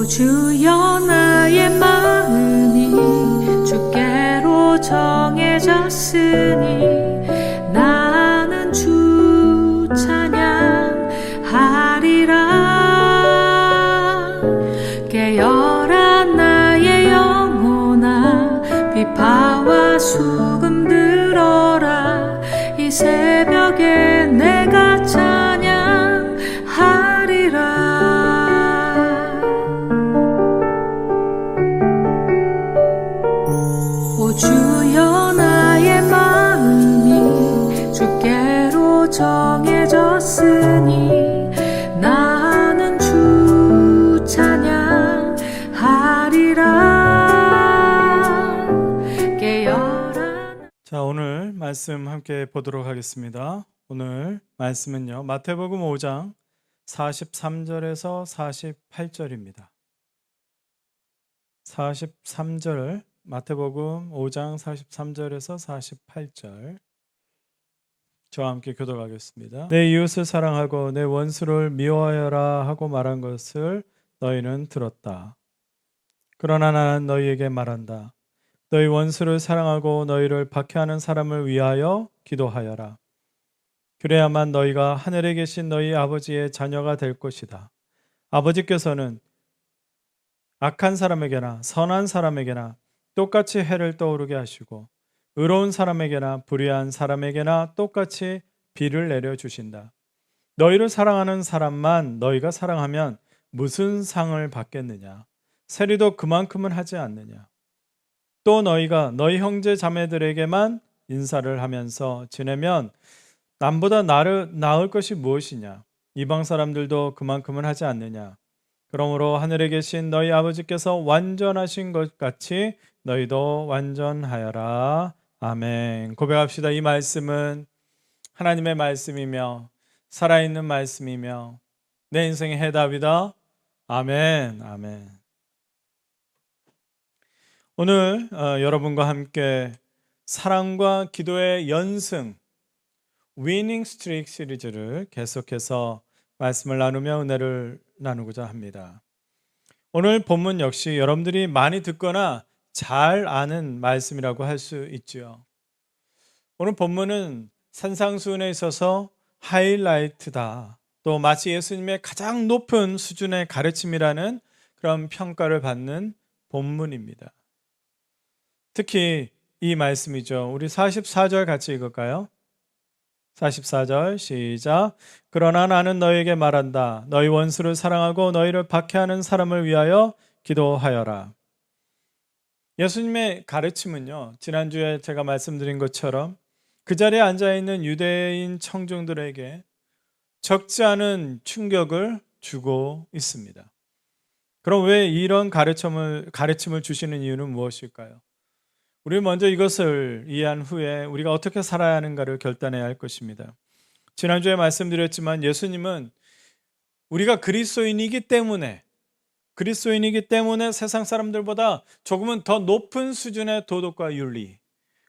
주여 나의 마음이 주께로 정해졌으니 나는 주 찬양하리라. 깨어라 나의 영혼아, 비파와 수금 들어라. 이 새벽에 내가 찬양하리라. 오 주여 나의 마음이 주께로 정해졌으니 나는 주 찬양하리라. 깨어라. 자, 오늘 말씀 함께 보도록 하겠습니다. 오늘 말씀은요, 마태복음 5장 43절에서 48절입니다. 43절, 마태복음 5장 43절에서 48절. 저와 함께 교독하겠습니다. 내 이웃을 사랑하고 내 원수를 미워하여라 하고 말한 것을 너희는 들었다. 그러나 나는 너희에게 말한다. 너희 원수를 사랑하고 너희를 박해하는 사람을 위하여 기도하여라. 그래야만 너희가 하늘에 계신 너희 아버지의 자녀가 될 것이다. 아버지께서는 악한 사람에게나 선한 사람에게나 똑같이 해를 떠오르게 하시고 의로운 사람에게나 불의한 사람에게나 똑같이 비를 내려주신다. 너희를 사랑하는 사람만 너희가 사랑하면 무슨 상을 받겠느냐? 세리도 그만큼은 하지 않느냐? 또 너희가 너희 형제 자매들에게만 인사를 하면서 지내면 남보다 나을 것이 무엇이냐? 이방 사람들도 그만큼은 하지 않느냐? 그러므로 하늘에 계신 너희 아버지께서 완전하신 것 같이 너희도 완전하여라. 아멘. 고백합시다. 이 말씀은 하나님의 말씀이며 살아있는 말씀이며 내 인생의 해답이다. 아멘. 아멘. 오늘 여러분과 함께 사랑과 기도의 연승 위닝 스트릭 시리즈를 계속해서 말씀을 나누며 은혜를 나누고자 합니다. 오늘 본문 역시 여러분들이 많이 듣거나 잘 아는 말씀이라고 할 수 있죠. 오늘 본문은 산상수훈에 있어서 하이라이트다. 또 마치 예수님의 가장 높은 수준의 가르침이라는 그런 평가를 받는 본문입니다. 특히 이 말씀이죠. 우리 44절 같이 읽을까요? 44절 시작. 그러나 나는 너에게 말한다. 너희 원수를 사랑하고 너희를 박해하는 사람을 위하여 기도하여라. 예수님의 가르침은요, 지난주에 제가 말씀드린 것처럼 그 자리에 앉아있는 유대인 청중들에게 적지 않은 충격을 주고 있습니다. 그럼 왜 이런 가르침을 주시는 이유는 무엇일까요? 우리 먼저 이것을 이해한 후에 우리가 어떻게 살아야 하는가를 결단해야 할 것입니다. 지난주에 말씀드렸지만 예수님은 우리가 그리스도인이기 때문에 세상 사람들보다 조금은 더 높은 수준의 도덕과 윤리,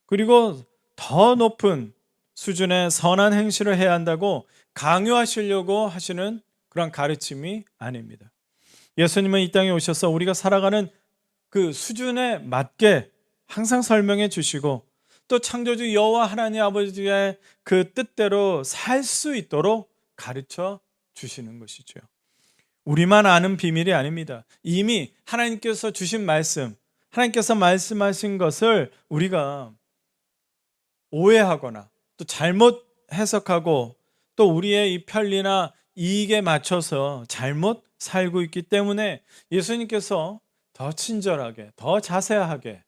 그리고 더 높은 수준의 선한 행실을 해야 한다고 강요하시려고 하시는 그런 가르침이 아닙니다. 예수님은 이 땅에 오셔서 우리가 살아가는 그 수준에 맞게 항상 설명해 주시고 또 창조주 여호와 하나님 아버지의 그 뜻대로 살 수 있도록 가르쳐 주시는 것이죠. 우리만 아는 비밀이 아닙니다. 이미 하나님께서 주신 말씀, 하나님께서 말씀하신 것을 우리가 오해하거나 또 잘못 해석하고 또 우리의 이 편리나 이익에 맞춰서 잘못 살고 있기 때문에 예수님께서 더 친절하게, 더 자세하게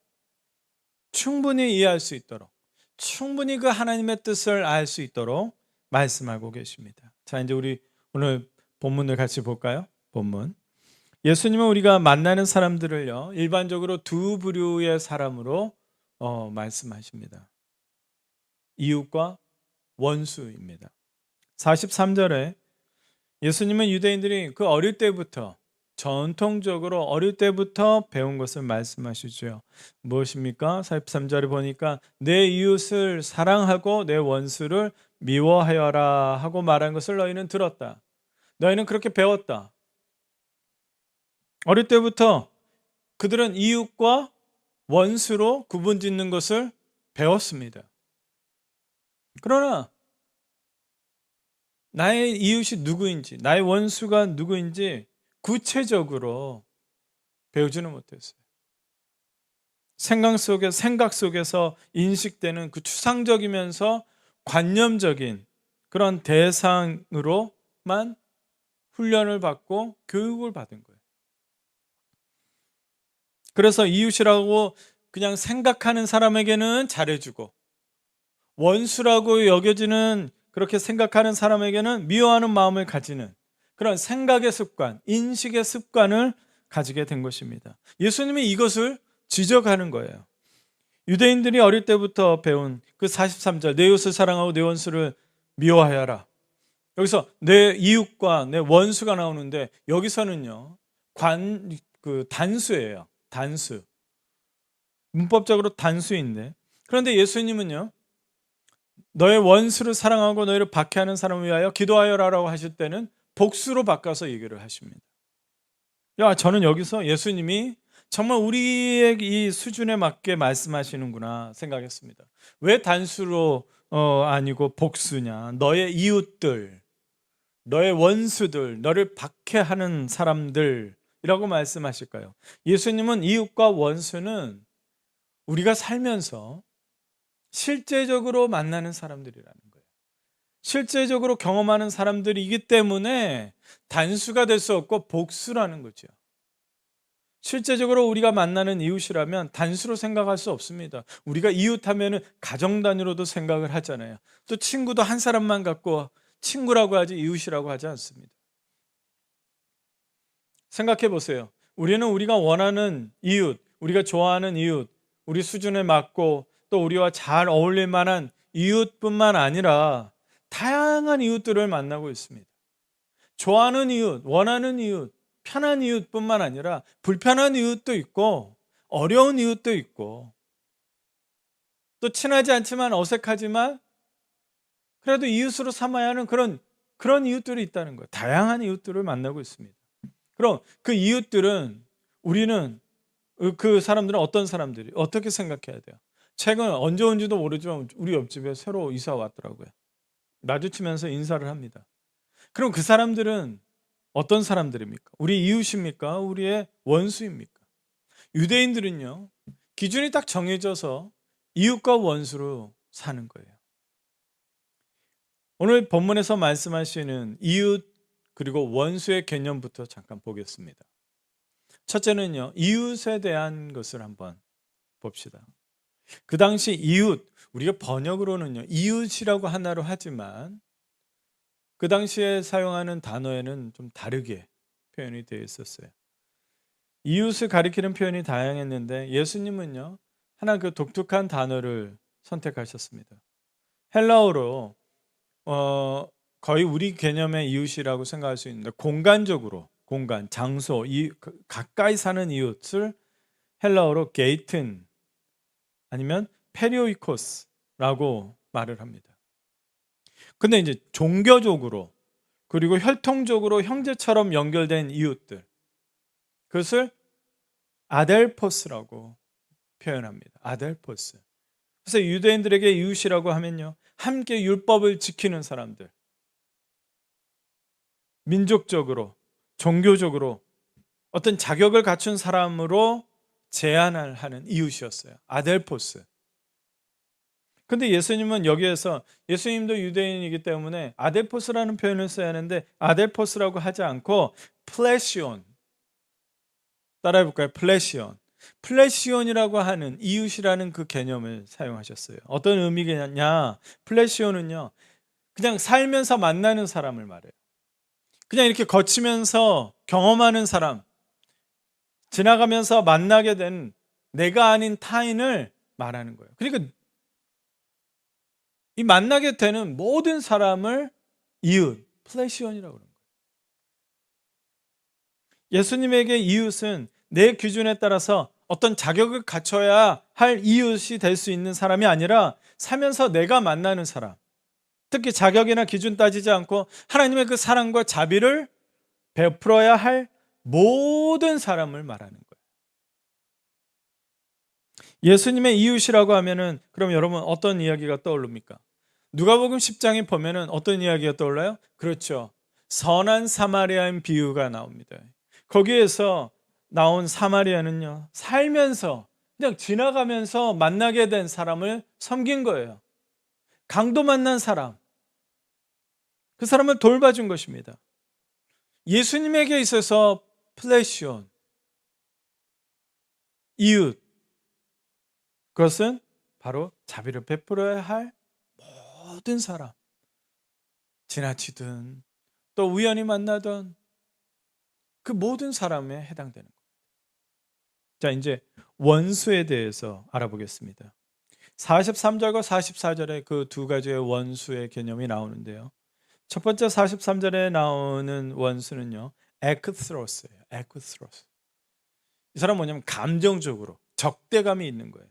충분히 이해할 수 있도록, 충분히 그 하나님의 뜻을 알 수 있도록 말씀하고 계십니다. 자, 이제 우리 오늘 본문을 같이 볼까요? 본문. 예수님은 우리가 만나는 사람들을요, 일반적으로 두 부류의 사람으로 말씀하십니다. 이웃과 원수입니다. 43절에 예수님은 유대인들이 그 어릴 때부터 전통적으로 어릴 때부터 배운 것을 말씀하시죠. 무엇입니까? 43절에 보니까 내 이웃을 사랑하고 내 원수를 미워하여라 하고 말한 것을 너희는 들었다. 너희는 그렇게 배웠다. 어릴 때부터 그들은 이웃과 원수로 구분짓는 것을 배웠습니다. 그러나 나의 이웃이 누구인지, 나의 원수가 누구인지 구체적으로 배우지는 못했어요. 생각 속에서 인식되는 그 추상적이면서 관념적인 그런 대상으로만 훈련을 받고 교육을 받은 거예요. 그래서 이웃이라고 그냥 생각하는 사람에게는 잘해주고, 원수라고 여겨지는 그렇게 생각하는 사람에게는 미워하는 마음을 가지는 그런 생각의 습관, 인식의 습관을 가지게 된 것입니다. 예수님이 이것을 지적하는 거예요. 유대인들이 어릴 때부터 배운 그 43절, 내 이웃을 사랑하고 내 원수를 미워하여라. 여기서 내 이웃과 내 원수가 나오는데, 여기서는요 단수예요. 단수. 문법적으로 단수인데, 그런데 예수님은요 너의 원수를 사랑하고 너희를 박해하는 사람을 위하여 기도하여라라고 하실 때는 복수로 바꿔서 얘기를 하십니다. 저는 여기서 예수님이 정말 우리의 이 수준에 맞게 말씀하시는구나 생각했습니다. 왜 단수로 아니고 복수냐? 너의 이웃들, 너의 원수들, 너를 박해하는 사람들이라고 말씀하실까요? 예수님은 이웃과 원수는 우리가 살면서 실제적으로 만나는 사람들이라는 거예요. 실제적으로 경험하는 사람들이기 때문에 단수가 될 수 없고 복수라는 거죠. 실제적으로 우리가 만나는 이웃이라면 단수로 생각할 수 없습니다. 우리가 이웃하면은 가정 단위로도 생각을 하잖아요. 또 친구도 한 사람만 갖고 친구라고 하지 이웃이라고 하지 않습니다. 생각해 보세요. 우리는 우리가 원하는 이웃, 우리가 좋아하는 이웃, 우리 수준에 맞고 또 우리와 잘 어울릴 만한 이웃뿐만 아니라 다양한 이웃들을 만나고 있습니다. 좋아하는 이웃, 원하는 이웃, 편한 이웃뿐만 아니라 불편한 이웃도 있고 어려운 이웃도 있고, 또 친하지 않지만 어색하지만 그래도 이웃으로 삼아야 하는 그런 이웃들이 있다는 거예요. 다양한 이웃들을 만나고 있습니다. 그럼 그 이웃들은, 우리는 그 사람들은 어떤 사람들이 어떻게 생각해야 돼요? 최근 언제 온지도 모르지만 우리 옆집에 새로 이사 왔더라고요. 마주치면서 인사를 합니다. 그럼 그 사람들은 어떤 사람들입니까? 우리 이웃입니까? 우리의 원수입니까? 유대인들은요, 기준이 딱 정해져서 이웃과 원수로 사는 거예요. 오늘 본문에서 말씀하시는 이웃 그리고 원수의 개념부터 잠깐 보겠습니다. 첫째는요, 이웃에 대한 것을 한번 봅시다. 그 당시 이웃, 우리가 번역으로는요 이웃이라고 하나로 하지만 그 당시에 사용하는 단어에는 좀 다르게 표현이 되어 있었어요. 이웃을 가리키는 표현이 다양했는데 예수님은요 하나 그 독특한 단어를 선택하셨습니다. 헬라어로 거의 우리 개념의 이웃이라고 생각할 수 있는데, 공간적으로, 공간, 장소, 가까이 사는 이웃을 헬라어로 게이튼 아니면 페리오이코스라고 말을 합니다. 근데 이제 종교적으로 그리고 혈통적으로 형제처럼 연결된 이웃들, 그것을 아델포스라고 표현합니다. 아델포스. 그래서 유대인들에게 이웃이라고 하면요, 함께 율법을 지키는 사람들, 민족적으로, 종교적으로 어떤 자격을 갖춘 사람으로 제한을 하는 이웃이었어요. 아델포스. 근데 예수님은 여기에서, 예수님도 유대인이기 때문에 아델포스라는 표현을 써야 하는데 아델포스라고 하지 않고 플레시온, 따라해볼까요? 플레시온. 플레시온이라고 하는 이웃이라는 그 개념을 사용하셨어요. 어떤 의미겠냐? 플레시온은요, 그냥 살면서 만나는 사람을 말해요. 그냥 이렇게 거치면서 경험하는 사람, 지나가면서 만나게 된 내가 아닌 타인을 말하는 거예요. 그러니까 이 만나게 되는 모든 사람을 이웃, 플레시온이라고 그러는 거예요. 예수님에게 이웃은 내 기준에 따라서 어떤 자격을 갖춰야 할 이웃이 될 수 있는 사람이 아니라 살면서 내가 만나는 사람, 특히 자격이나 기준 따지지 않고 하나님의 그 사랑과 자비를 베풀어야 할 모든 사람을 말하는 거예요. 예수님의 이웃이라고 하면은 그럼 여러분 어떤 이야기가 떠오릅니까? 누가복음 10장에 보면은 어떤 이야기가 떠올라요? 그렇죠. 선한 사마리아인 비유가 나옵니다. 거기에서 나온 사마리아는요, 살면서 그냥 지나가면서 만나게 된 사람을 섬긴 거예요. 강도 만난 사람, 그 사람을 돌봐준 것입니다. 예수님에게 있어서 플래시온, 이웃, 그것은 바로 자비를 베풀어야 할 모든 사람, 지나치든 또 우연히 만나던 그 모든 사람에 해당되는 거예요. 자, 이제 원수에 대해서 알아보겠습니다. 43절과 44절에 그 두 가지의 원수의 개념이 나오는데요. 첫 번째 43절에 나오는 원수는요, 에크스로스예요. 에크스로스. 이 사람은 뭐냐면 감정적으로 적대감이 있는 거예요.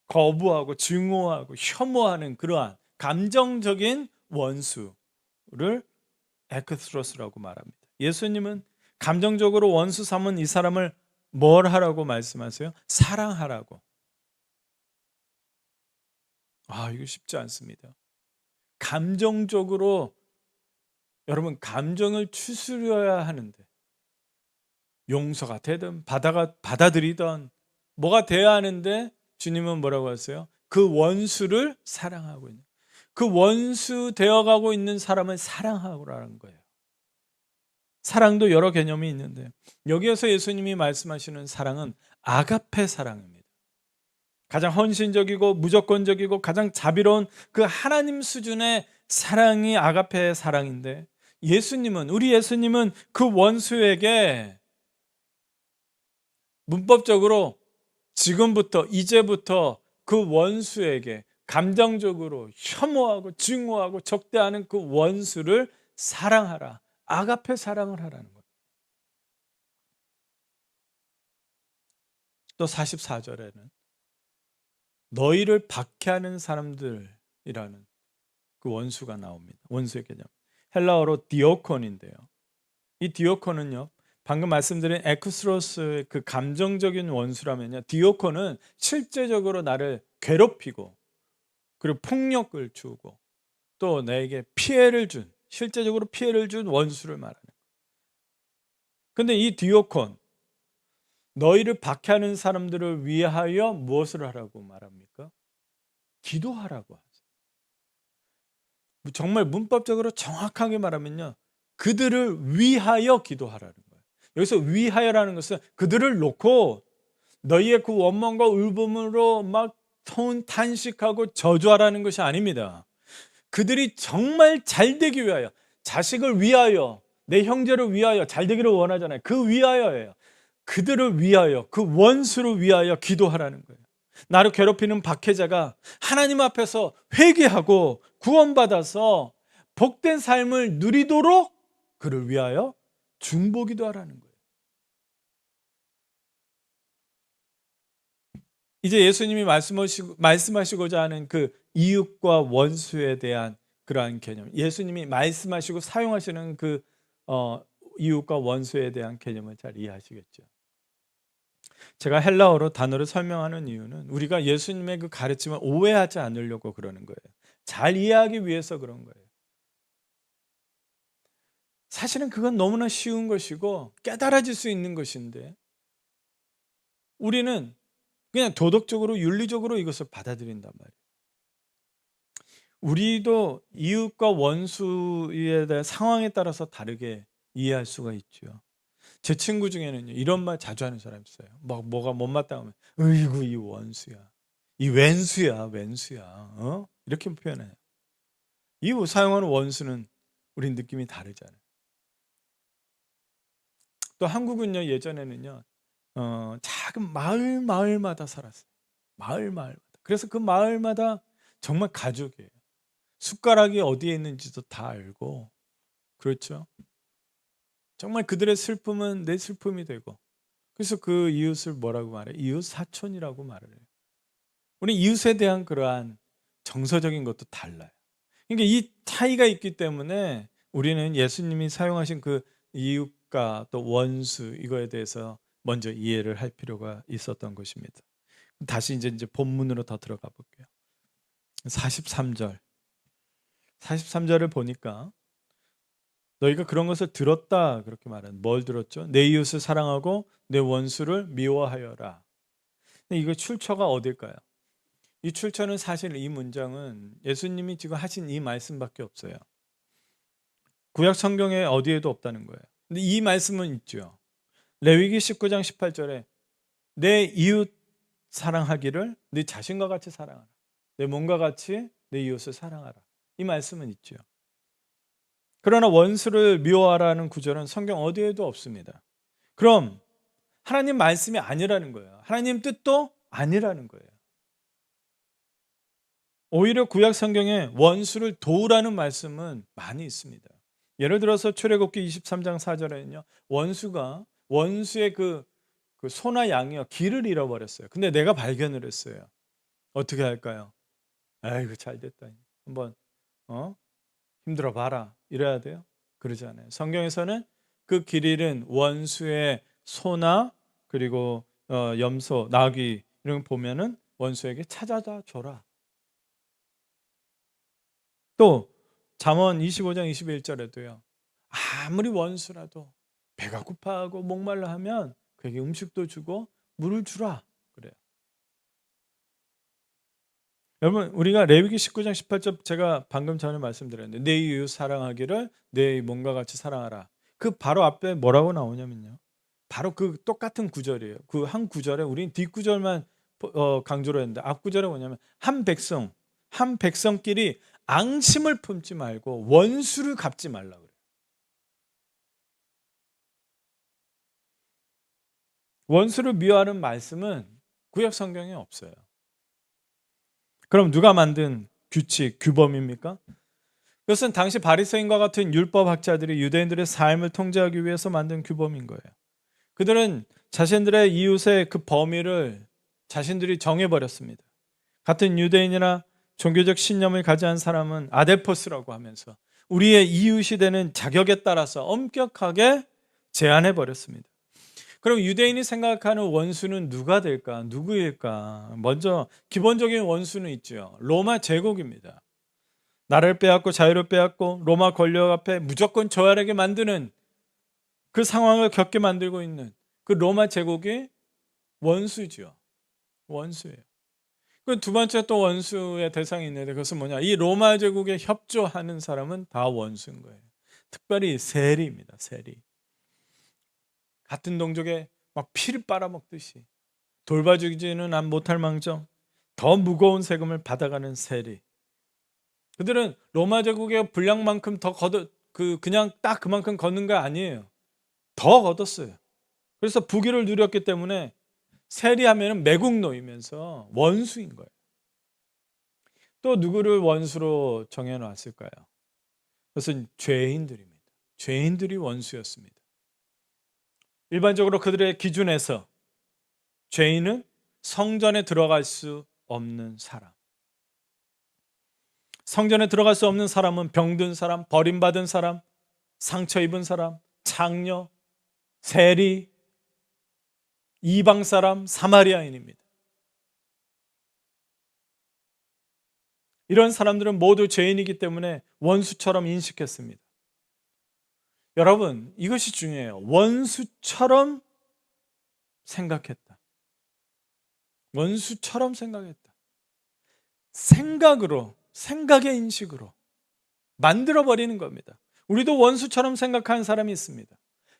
거부하고 증오하고 혐오하는 그러한 감정적인 원수를 에크스로스라고 말합니다. 예수님은 감정적으로 원수 삼은 이 사람을 뭘 하라고 말씀하세요? 사랑하라고. 이거 쉽지 않습니다. 감정적으로 여러분 감정을 추스려야 하는데 용서가 되든 받아들이든 뭐가 돼야 하는데 주님은 뭐라고 하세요? 그 원수를 사랑하고 있는, 그 원수 되어가고 있는 사람을 사랑하라는 거예요. 사랑도 여러 개념이 있는데 여기에서 예수님이 말씀하시는 사랑은 아가페 사랑입니다. 가장 헌신적이고 무조건적이고 가장 자비로운 그 하나님 수준의 사랑이 아가페 사랑인데 우리 예수님은 그 원수에게 문법적으로 지금부터 이제부터 그 원수에게 감정적으로 혐오하고 증오하고 적대하는 그 원수를 사랑하라. 아가페 사랑을 하라는 거예요. 또 44절에는 너희를 박해하는 사람들이라는 그 원수가 나옵니다. 원수의 개념. 헬라어로 디오콘인데요. 이 디오콘은요, 방금 말씀드린 에크스로스의 그 감정적인 원수라면요, 디오콘은 실제적으로 나를 괴롭히고 그리고 폭력을 주고 또 내게 실제적으로 피해를 준 원수를 말하는 거예요. 근데 이 디오콘, 너희를 박해하는 사람들을 위하여 무엇을 하라고 말합니까? 기도하라고 하죠. 정말 문법적으로 정확하게 말하면요, 그들을 위하여 기도하라는 거예요. 여기서 위하여라는 것은 그들을 놓고 너희의 그 원망과 울분으로 막 탄식하고 저주하라는 것이 아닙니다. 그들이 정말 잘 되기 위하여, 자식을 위하여, 내 형제를 위하여 잘 되기를 원하잖아요. 그 위하여예요. 그들을 위하여, 그 원수를 위하여 기도하라는 거예요. 나를 괴롭히는 박해자가 하나님 앞에서 회개하고 구원받아서 복된 삶을 누리도록 그를 위하여 중보기도 하라는 거예요. 이제 예수님이 말씀하시고자 하는 그 이웃과 원수에 대한 그러한 개념, 예수님이 말씀하시고 사용하시는 그 이웃과 원수에 대한 개념을 잘 이해하시겠죠. 제가 헬라어로 단어를 설명하는 이유는 우리가 예수님의 그 가르침을 오해하지 않으려고 그러는 거예요. 잘 이해하기 위해서 그런 거예요. 사실은 그건 너무나 쉬운 것이고 깨달아질 수 있는 것인데 우리는 그냥 도덕적으로 윤리적으로 이것을 받아들인단 말이에요. 우리도 이웃과 원수에 대한 상황에 따라서 다르게 이해할 수가 있죠. 제 친구 중에는 이런 말 자주 하는 사람이 있어요. 뭐가 못마땅하면 으이구 이 원수야, 이 왼수야, 이렇게 표현해요. 이 사용하는 원수는 우리 느낌이 다르잖아요. 또 한국은요, 예전에는요, 작은 마을마다 살았어요. 마을마다. 그래서 그 마을마다 정말 가족이에요. 숟가락이 어디에 있는지도 다 알고, 그렇죠? 정말 그들의 슬픔은 내 슬픔이 되고, 그래서 그 이웃을 뭐라고 말해요? 이웃 사촌이라고 말을 해요. 우리 이웃에 대한 그러한 정서적인 것도 달라요. 그러니까 이 차이가 있기 때문에 우리는 예수님이 사용하신 그 이웃과 국가 또 원수 이거에 대해서 먼저 이해를 할 필요가 있었던 것입니다. 다시 이제 본문으로 더 들어가 볼게요. 43절. 43절을 보니까 너희가 그런 것을 들었다 그렇게 말하는 뭘 들었죠? 내 이웃을 사랑하고 내 원수를 미워하여라. 근데 이거 출처가 어딜까요? 이 출처는 사실 이 문장은 예수님이 지금 하신 이 말씀밖에 없어요. 구약 성경에 어디에도 없다는 거예요. 근데 이 말씀은 있죠. 레위기 19장 18절에 내 이웃 사랑하기를 네 자신과 같이 사랑하라. 내 몸과 같이 내 이웃을 사랑하라. 이 말씀은 있죠. 그러나 원수를 미워하라는 구절은 성경 어디에도 없습니다. 그럼 하나님 말씀이 아니라는 거예요. 하나님 뜻도 아니라는 거예요. 오히려 구약 성경에 원수를 도우라는 말씀은 많이 있습니다. 예를 들어서 출애굽기 23장 4절에는요. 원수의 그 소나 양이요 길을 잃어버렸어요. 근데 내가 발견을 했어요. 어떻게 할까요? 아이고 잘됐다. 한번 힘들어 봐라. 이래야 돼요? 그러지 않아요. 성경에서는 그 길 잃은 원수의 소나 그리고 염소, 나귀 이런 거 보면은 원수에게 찾아다 줘라. 또 잠언 25장 21절에도요. 아무리 원수라도 배가 고파하고 목말라 하면 그에게 음식도 주고 물을 주라. 그래요. 여러분 우리가 레위기 19장 18절 제가 방금 전에 말씀드렸는데 내 이웃 사랑하기를 내 몸과 같이 사랑하라. 그 바로 앞에 뭐라고 나오냐면요. 바로 그 똑같은 구절이에요. 그 한 구절에 우리는 뒷구절만 강조를 했는데 앞구절에 뭐냐면 한 백성끼리 앙심을 품지 말고 원수를 갚지 말라 그래요. 원수를 미워하는 말씀은 구약 성경에 없어요. 그럼 누가 만든 규칙, 규범입니까? 그것은 당시 바리새인과 같은 율법학자들이 유대인들의 삶을 통제하기 위해서 만든 규범인 거예요. 그들은 자신들의 이웃의 그 범위를 자신들이 정해버렸습니다. 같은 유대인이나 종교적 신념을 가진 사람은 아데포스라고 하면서 우리의 이웃이 되는 자격에 따라서 엄격하게 제한해버렸습니다. 그럼 유대인이 생각하는 원수는 누가 될까? 누구일까? 먼저 기본적인 원수는 있죠. 로마 제국입니다. 나라를 빼앗고 자유를 빼앗고 로마 권력 앞에 무조건 저하게 만드는 그 상황을 겪게 만들고 있는 그 로마 제국이 원수죠. 원수예요. 그 두 번째 또 원수의 대상이 있는데 그것은 뭐냐? 이 로마 제국에 협조하는 사람은 다 원수인 거예요. 특별히 세리입니다. 세리. 같은 동족에 막 피를 빨아먹듯이 돌봐주지는 못할 망정 더 무거운 세금을 받아가는 세리. 그들은 로마 제국의 분량만큼 더 그냥 딱 그만큼 걷는 거 아니에요. 더 걷었어요. 그래서 부귀를 누렸기 때문에 세리하면 매국노이면서 원수인 거예요. 또 누구를 원수로 정해놨을까요? 그것은 죄인들입니다. 죄인들이 원수였습니다. 일반적으로 그들의 기준에서 죄인은 성전에 들어갈 수 없는 사람. 성전에 들어갈 수 없는 사람은 병든 사람, 버림받은 사람, 상처 입은 사람, 창녀, 세리, 이방 사람, 사마리아인입니다. 이런 사람들은 모두 죄인이기 때문에 원수처럼 인식했습니다. 여러분, 이것이 중요해요. 원수처럼 생각했다. 원수처럼 생각했다. 생각의 인식으로 만들어버리는 겁니다. 우리도 원수처럼 생각하는 사람이 있습니다.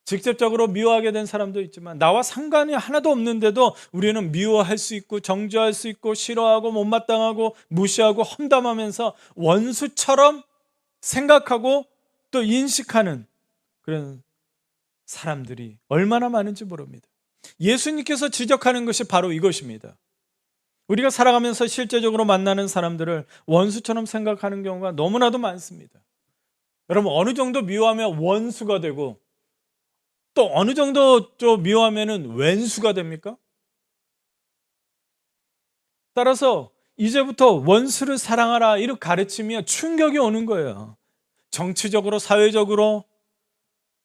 직접적으로 미워하게 된 사람도 있지만 나와 상관이 하나도 없는데도 우리는 미워할 수 있고 정죄할 수 있고 싫어하고 못마땅하고 무시하고 험담하면서 원수처럼 생각하고 또 인식하는 그런 사람들이 얼마나 많은지 모릅니다. 예수님께서 지적하는 것이 바로 이것입니다. 우리가 살아가면서 실제적으로 만나는 사람들을 원수처럼 생각하는 경우가 너무나도 많습니다. 여러분 어느 정도 미워하면 원수가 되고 또 어느 정도 좀 미워하면 왼수가 됩니까? 따라서 이제부터 원수를 사랑하라 이렇게 가르치면 충격이 오는 거예요. 정치적으로 사회적으로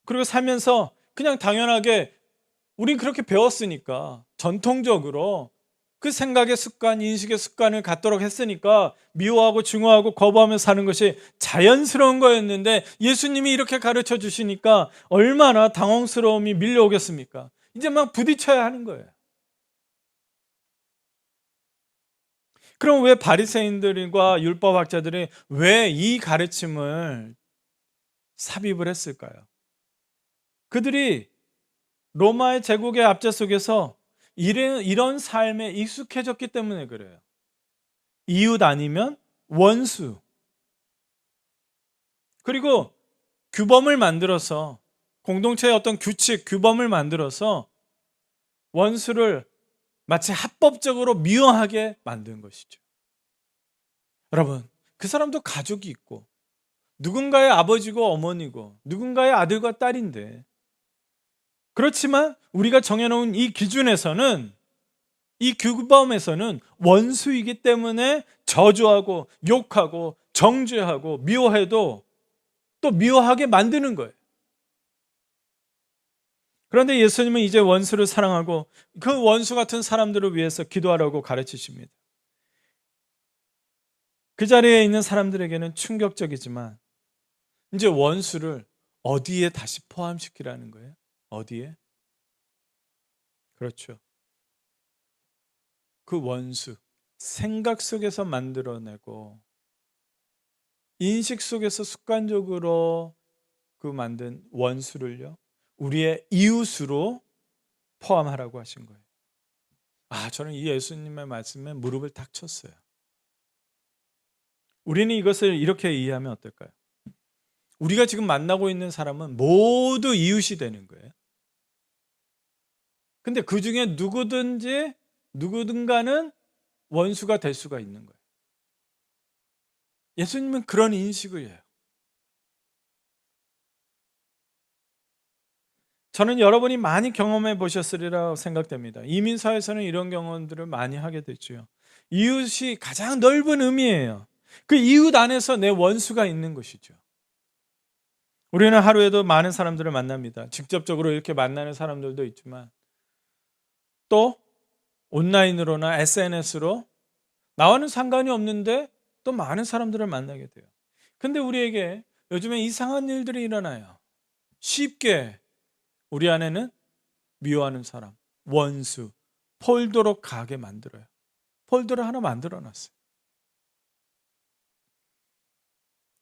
그리고 살면서 그냥 당연하게 우린 그렇게 배웠으니까 전통적으로 그 생각의 습관, 인식의 습관을 갖도록 했으니까 미워하고 증오하고 거부하며 사는 것이 자연스러운 거였는데 예수님이 이렇게 가르쳐 주시니까 얼마나 당황스러움이 밀려오겠습니까? 이제 막 부딪혀야 하는 거예요. 그럼 왜 바리새인들과 율법학자들이 왜 이 가르침을 삽입을 했을까요? 그들이 로마의 제국의 압제 속에서 이런 삶에 익숙해졌기 때문에 그래요. 이웃 아니면 원수. 그리고 규범을 만들어서 공동체의 어떤 규칙, 규범을 만들어서 원수를 마치 합법적으로 미워하게 만든 것이죠. 여러분, 그 사람도 가족이 있고 누군가의 아버지고 어머니고 누군가의 아들과 딸인데, 그렇지만 우리가 정해놓은 이 기준에서는, 이 규범에서는 원수이기 때문에 저주하고 욕하고 정죄하고 미워해도 또 미워하게 만드는 거예요. 그런데 예수님은 이제 원수를 사랑하고 그 원수 같은 사람들을 위해서 기도하라고 가르치십니다. 그 자리에 있는 사람들에게는 충격적이지만 이제 원수를 어디에 다시 포함시키라는 거예요? 어디에? 그렇죠. 그 원수, 생각 속에서 만들어내고 인식 속에서 습관적으로 그 만든 원수를요, 우리의 이웃으로 포함하라고 하신 거예요. 저는 이 예수님의 말씀에 무릎을 탁 쳤어요. 우리는 이것을 이렇게 이해하면 어떨까요? 우리가 지금 만나고 있는 사람은 모두 이웃이 되는 거예요. 근데 그 중에 누구든가는 원수가 될 수가 있는 거예요. 예수님은 그런 인식을 해요. 저는 여러분이 많이 경험해 보셨으리라 생각됩니다. 이민사회에서는 이런 경험들을 많이 하게 되죠. 이웃이 가장 넓은 의미예요. 그 이웃 안에서 내 원수가 있는 것이죠. 우리는 하루에도 많은 사람들을 만납니다. 직접적으로 이렇게 만나는 사람들도 있지만 또 온라인으로나 SNS로 나와는 상관이 없는데 또 많은 사람들을 만나게 돼요. 근데 우리에게 요즘에 이상한 일들이 일어나요. 쉽게 우리 안에는 미워하는 사람, 원수, 폴더로 가게 만들어요. 폴더를 하나 만들어 놨어요.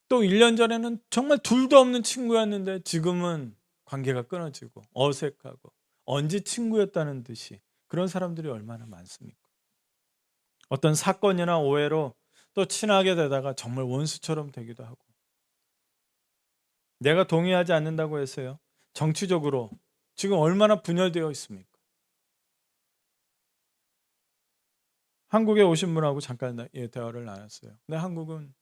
또 1년 전에는 정말 둘도 없는 친구였는데 지금은 관계가 끊어지고 어색하고 언제 친구였다는 듯이 그런 사람들이 얼마나 많습니까? 어떤 사건이나 오해로 또 친하게 되다가 정말 원수처럼 되기도 하고, 내가 동의하지 않는다고 해서요, 정치적으로 지금 얼마나 분열되어 있습니까? 한국에 오신 분하고 잠깐 대화를 나눴어요. 근데 한국은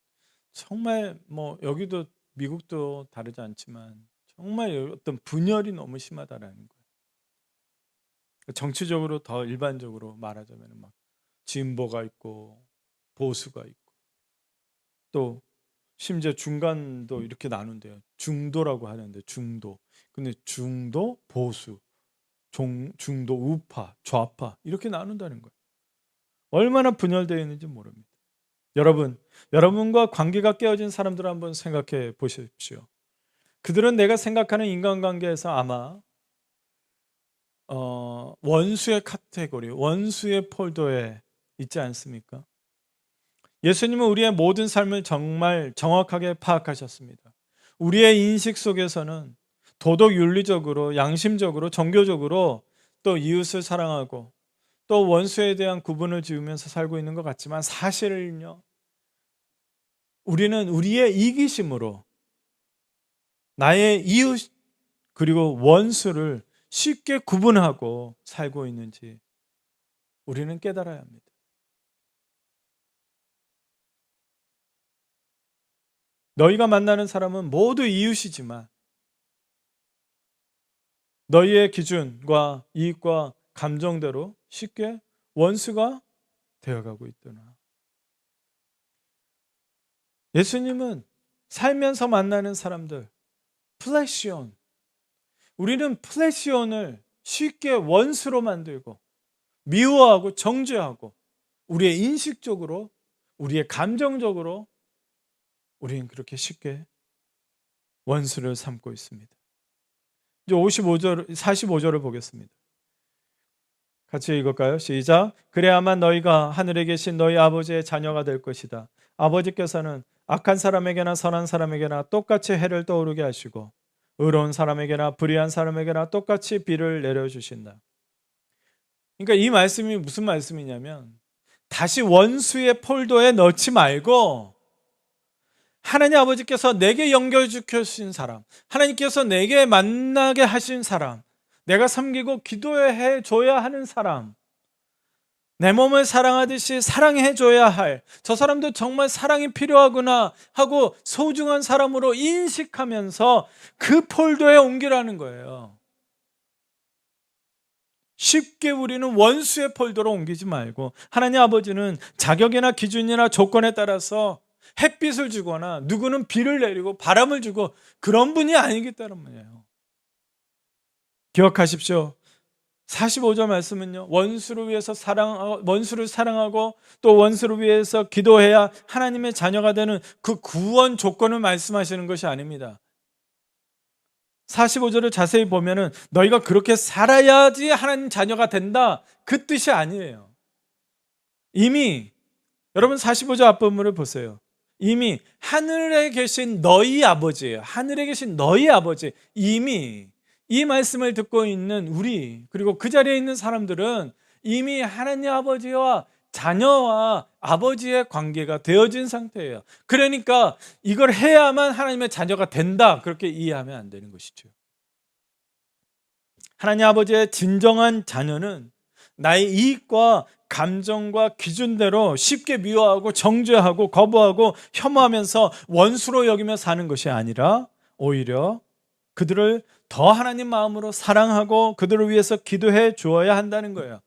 정말 여기도 미국도 다르지 않지만 정말 어떤 분열이 너무 심하다라는 거예요. 정치적으로 더 일반적으로 말하자면 막 진보가 있고 보수가 있고 또 심지어 중간도 이렇게 나눈대요. 중도라고 하는데 중도. 근데 중도, 보수, 중도, 우파, 좌파 이렇게 나눈다는 거예요. 얼마나 분열되어 있는지 모릅니다. 여러분과 관계가 깨어진 사람들을 한번 생각해 보십시오. 그들은 내가 생각하는 인간관계에서 아마 원수의 카테고리, 원수의 폴더에 있지 않습니까? 예수님은 우리의 모든 삶을 정말 정확하게 파악하셨습니다. 우리의 인식 속에서는 도덕 윤리적으로, 양심적으로, 종교적으로 또 이웃을 사랑하고 또 원수에 대한 구분을 지으면서 살고 있는 것 같지만 사실은요, 우리는 우리의 이기심으로 나의 이웃 그리고 원수를 쉽게 구분하고 살고 있는지 우리는 깨달아야 합니다. 너희가 만나는 사람은 모두 이웃이지만 너희의 기준과 이익과 감정대로 쉽게 원수가 되어가고 있더라. 예수님은 살면서 만나는 사람들, 플래시온, 우리는 플래시온을 쉽게 원수로 만들고 미워하고 정죄하고 우리의 인식적으로, 우리의 감정적으로 우리는 그렇게 쉽게 원수를 삼고 있습니다. 이제 45절을 보겠습니다. 같이 읽을까요? 시작. 그래야만 너희가 하늘에 계신 너희 아버지의 자녀가 될 것이다. 아버지께서는 악한 사람에게나 선한 사람에게나 똑같이 해를 떠오르게 하시고 의로운 사람에게나 불의한 사람에게나 똑같이 비를 내려주신다. 그러니까 이 말씀이 무슨 말씀이냐면 다시 원수의 폴더에 넣지 말고 하나님 아버지께서 내게 연결시켜주신 사람, 하나님께서 내게 만나게 하신 사람, 내가 섬기고 기도해 줘야 하는 사람, 내 몸을 사랑하듯이 사랑해 줘야 할 저 사람도 정말 사랑이 필요하구나 하고 소중한 사람으로 인식하면서 그 폴더에 옮기라는 거예요. 쉽게 우리는 원수의 폴더로 옮기지 말고 하나님 아버지는 자격이나 기준이나 조건에 따라서 햇빛을 주거나 누구는 비를 내리고 바람을 주고 그런 분이 아니기 때문이에요. 기억하십시오. 45절 말씀은요, 원수를 사랑하고 또 원수를 위해서 기도해야 하나님의 자녀가 되는 그 구원 조건을 말씀하시는 것이 아닙니다. 45절을 자세히 보면은 너희가 그렇게 살아야지 하나님 자녀가 된다, 그 뜻이 아니에요. 이미 여러분 45절 앞부분을 보세요. 이미 하늘에 계신 너희 아버지예요. 하늘에 계신 너희 아버지. 이미 이 말씀을 듣고 있는 우리, 그리고 그 자리에 있는 사람들은 이미 하나님 아버지와 자녀와 아버지의 관계가 되어진 상태예요. 그러니까 이걸 해야만 하나님의 자녀가 된다, 그렇게 이해하면 안 되는 것이죠. 하나님 아버지의 진정한 자녀는 나의 이익과 감정과 기준대로 쉽게 미워하고 정죄하고 거부하고 혐오하면서 원수로 여기며 사는 것이 아니라 오히려 그들을 더 하나님 마음으로 사랑하고 그들을 위해서 기도해 주어야 한다는 거예요.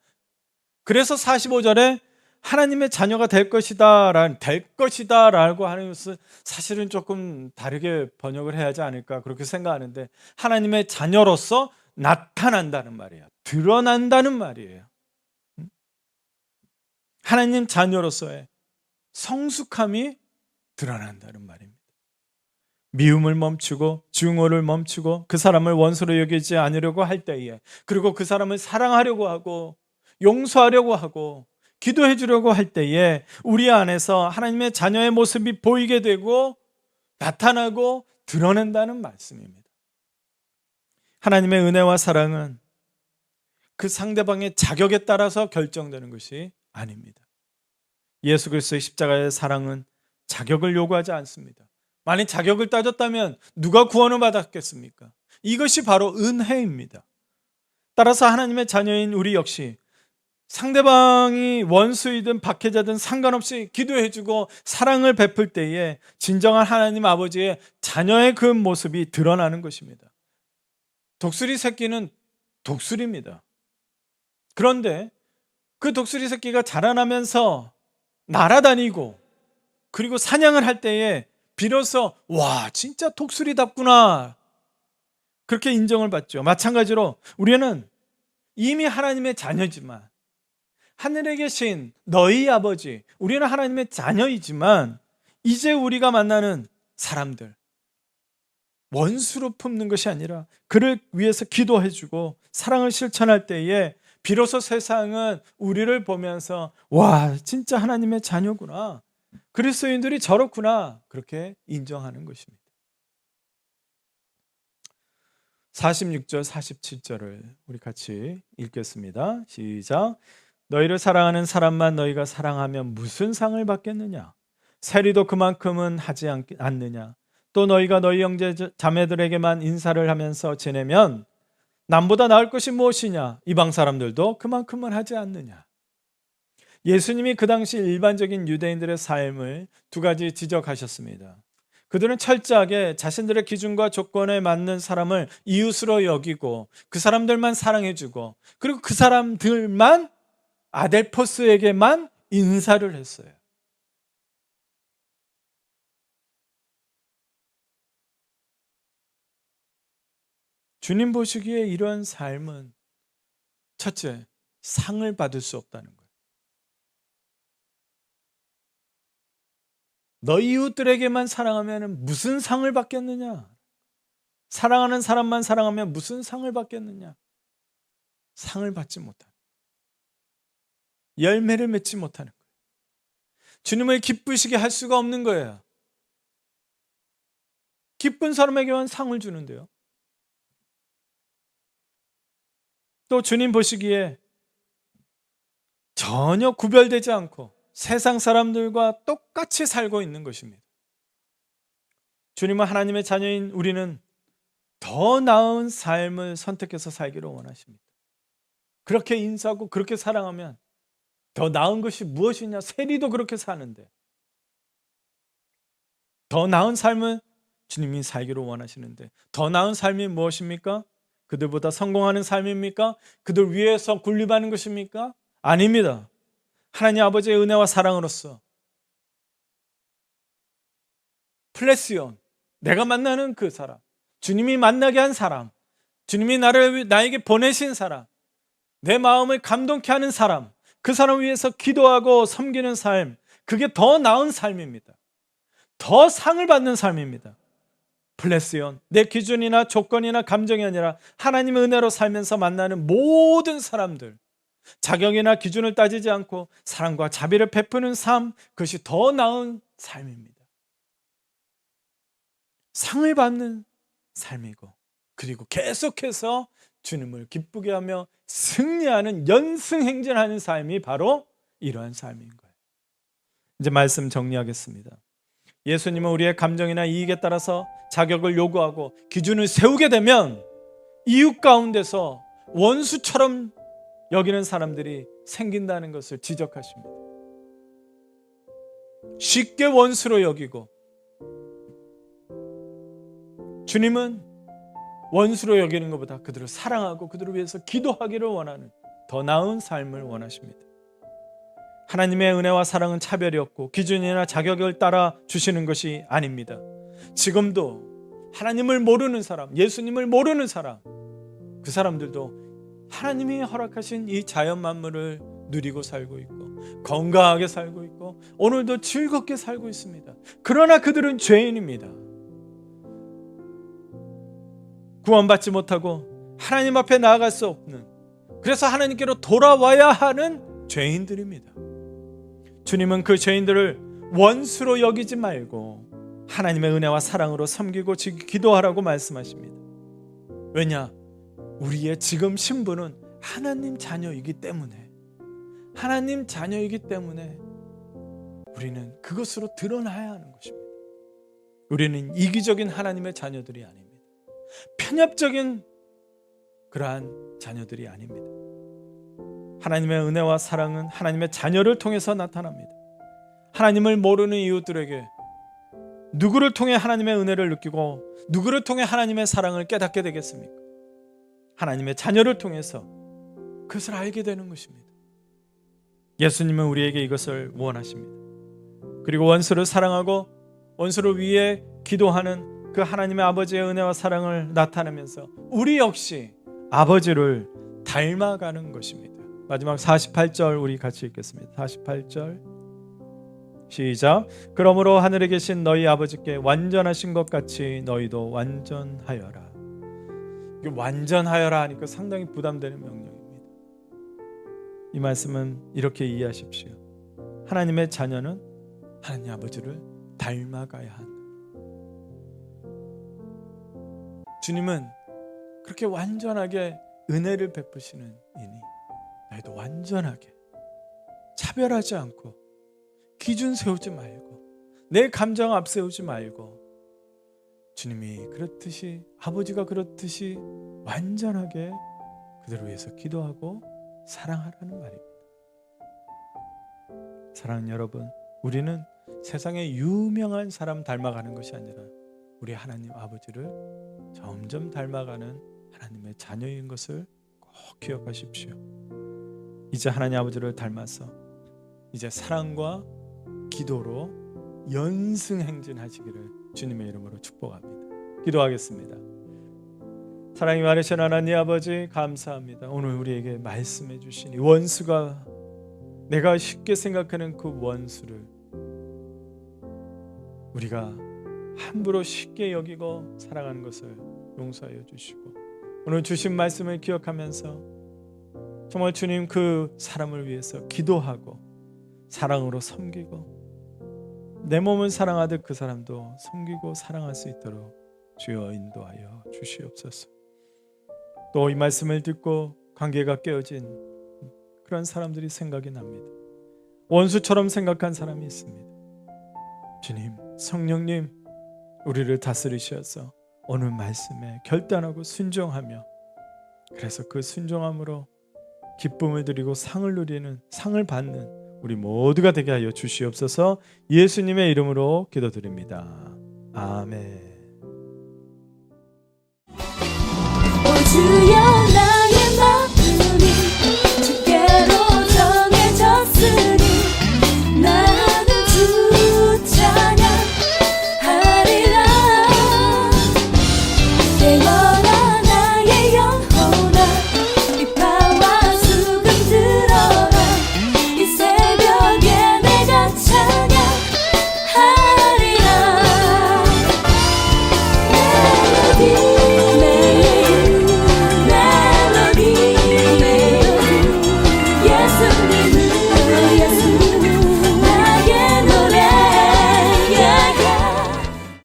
그래서 45절에 하나님의 자녀가 될 것이다 라고 하는 것은 사실은 조금 다르게 번역을 해야 하지 않을까 그렇게 생각하는데, 하나님의 자녀로서 나타난다는 말이에요. 드러난다는 말이에요. 하나님 자녀로서의 성숙함이 드러난다는 말입니다. 미움을 멈추고 증오를 멈추고 그 사람을 원수로 여기지 않으려고 할 때에, 그리고 그 사람을 사랑하려고 하고 용서하려고 하고 기도해 주려고 할 때에 우리 안에서 하나님의 자녀의 모습이 보이게 되고 나타나고 드러낸다는 말씀입니다. 하나님의 은혜와 사랑은 그 상대방의 자격에 따라서 결정되는 것이 아닙니다. 예수 그리스도의 십자가의 사랑은 자격을 요구하지 않습니다. 만약 자격을 따졌다면 누가 구원을 받았겠습니까? 이것이 바로 은혜입니다. 따라서 하나님의 자녀인 우리 역시 상대방이 원수이든 박해자든 상관없이 기도해주고 사랑을 베풀 때에 진정한 하나님 아버지의 자녀의 그 모습이 드러나는 것입니다. 독수리 새끼는 독수리입니다. 그런데 그 독수리 새끼가 자라나면서 날아다니고 그리고 사냥을 할 때에 비로소 와, 진짜 독수리답구나, 그렇게 인정을 받죠. 마찬가지로 우리는 이미 하나님의 자녀지만, 하늘에 계신 너희 아버지, 우리는 하나님의 자녀이지만 이제 우리가 만나는 사람들, 원수로 품는 것이 아니라 그를 위해서 기도해주고 사랑을 실천할 때에 비로소 세상은 우리를 보면서 와, 진짜 하나님의 자녀구나, 그리스도인들이 저렇구나, 그렇게 인정하는 것입니다. 46절 47절을 우리 같이 읽겠습니다. 시작. 너희를 사랑하는 사람만 너희가 사랑하면 무슨 상을 받겠느냐? 세리도 그만큼은 하지 않느냐? 또 너희가 너희 형제 자매들에게만 인사를 하면서 지내면 남보다 나을 것이 무엇이냐? 이방 사람들도 그만큼은 하지 않느냐? 예수님이 그 당시 일반적인 유대인들의 삶을 두 가지 지적하셨습니다. 그들은 철저하게 자신들의 기준과 조건에 맞는 사람을 이웃으로 여기고 그 사람들만 사랑해주고 그리고 그 사람들만 아델포스에게만 인사를 했어요. 주님 보시기에 이러한 삶은 첫째, 상을 받을 수 없다는 거예요. 너 이웃들에게만 사랑하면 무슨 상을 받겠느냐? 사랑하는 사람만 사랑하면 무슨 상을 받겠느냐? 상을 받지 못하는, 열매를 맺지 못하는 거예요. 주님을 기쁘시게 할 수가 없는 거예요. 기쁜 사람에게만 상을 주는데요. 또 주님 보시기에 전혀 구별되지 않고 세상 사람들과 똑같이 살고 있는 것입니다. 주님은 하나님의 자녀인 우리는 더 나은 삶을 선택해서 살기를 원하십니다. 그렇게 인사하고 그렇게 사랑하면 더 나은 것이 무엇이냐? 세리도 그렇게 사는데 더 나은 삶을 주님이 살기를 원하시는데 더 나은 삶이 무엇입니까? 그들보다 성공하는 삶입니까? 그들 위해서 군림하는 것입니까? 아닙니다. 하나님 아버지의 은혜와 사랑으로서 플레시온, 내가 만나는 그 사람, 주님이 만나게 한 사람, 주님이 나에게 보내신 사람, 내 마음을 감동케 하는 사람, 그 사람 위해서 기도하고 섬기는 삶, 그게 더 나은 삶입니다. 더 상을 받는 삶입니다. 플레시온, 내 기준이나 조건이나 감정이 아니라 하나님의 은혜로 살면서 만나는 모든 사람들, 자격이나 기준을 따지지 않고 사랑과 자비를 베푸는 삶, 그것이 더 나은 삶입니다. 상을 받는 삶이고, 그리고 계속해서 주님을 기쁘게 하며 승리하는 연승행진하는 삶이 바로 이러한 삶인 거예요. 이제 말씀 정리하겠습니다. 예수님은 우리의 감정이나 이익에 따라서 자격을 요구하고 기준을 세우게 되면 이웃 가운데서 원수처럼 여기는 사람들이 생긴다는 것을 지적하십니다. 쉽게 원수로 여기고, 주님은 원수로 여기는 것보다 그들을 사랑하고 그들을 위해서 기도하기를 원하는 더 나은 삶을 원하십니다. 하나님의 은혜와 사랑은 차별이 없고 기준이나 자격을 따라 주시는 것이 아닙니다. 지금도 하나님을 모르는 사람, 예수님을 모르는 사람, 그 사람들도 하나님이 허락하신 이 자연 만물을 누리고 살고 있고 건강하게 살고 있고 오늘도 즐겁게 살고 있습니다. 그러나 그들은 죄인입니다. 구원받지 못하고 하나님 앞에 나아갈 수 없는, 그래서 하나님께로 돌아와야 하는 죄인들입니다. 주님은 그 죄인들을 원수로 여기지 말고 하나님의 은혜와 사랑으로 섬기고 기도하라고 말씀하십니다. 왜냐? 우리의 지금 신분은 하나님 자녀이기 때문에, 하나님 자녀이기 때문에 우리는 그것으로 드러나야 하는 것입니다. 우리는 이기적인 하나님의 자녀들이 아닙니다. 편협적인 그러한 자녀들이 아닙니다. 하나님의 은혜와 사랑은 하나님의 자녀를 통해서 나타납니다. 하나님을 모르는 이웃들에게 누구를 통해 하나님의 은혜를 느끼고 누구를 통해 하나님의 사랑을 깨닫게 되겠습니까? 하나님의 자녀를 통해서 그것을 알게 되는 것입니다. 예수님은 우리에게 이것을 원하십니다. 그리고 원수를 사랑하고 원수를 위해 기도하는 그 하나님의 아버지의 은혜와 사랑을 나타내면서 우리 역시 아버지를 닮아가는 것입니다. 마지막 48절 우리 같이 읽겠습니다. 48절 시작. 그러므로 하늘에 계신 너희 아버지께 완전하신 것 같이 너희도 완전하여라. 이게 완전하여라 하니까 상당히 부담되는 명령입니다. 이 말씀은 이렇게 이해하십시오. 하나님의 자녀는 하나님 아버지를 닮아가야 한다. 주님은 그렇게 완전하게 은혜를 베푸시는 이니 너희도 완전하게 차별하지 않고 기준 세우지 말고 내 감정 앞세우지 말고 주님이 그렇듯이 아버지가 그렇듯이 완전하게 그들을 위해서 기도하고 사랑하라는 말입니다. 사랑하는 여러분, 우리는 세상에 유명한 사람 닮아가는 것이 아니라 우리 하나님 아버지를 점점 닮아가는 하나님의 자녀인 것을 꼭 기억하십시오. 이제 하나님 아버지를 닮아서 이제 사랑과 기도로 연승행진하시기를 주님의 이름으로 축복합니다. 기도하겠습니다. 사랑이 많으신 하나님 아버지 감사합니다. 오늘 우리에게 말씀해 주신 이 원수가, 내가 쉽게 생각하는 그 원수를 우리가 함부로 쉽게 여기고 살아가는 것을 용서하여 주시고, 오늘 주신 말씀을 기억하면서 정말 주님 그 사람을 위해서 기도하고 사랑으로 섬기고, 내 몸을 사랑하듯 그 사람도 섬기고 사랑할 수 있도록 주여 인도하여 주시옵소서. 또 이 말씀을 듣고 관계가 깨어진 그런 사람들이 생각이 납니다. 원수처럼 생각한 사람이 있습니다. 주님, 성령님, 우리를 다스리셔서 오늘 말씀에 결단하고 순종하며, 그래서 그 순종함으로 기쁨을 드리고 상을 누리는, 상을 받는 우리 모두가 되게 하여 주시옵소서. 예수님의 이름으로 기도드립니다. 아멘.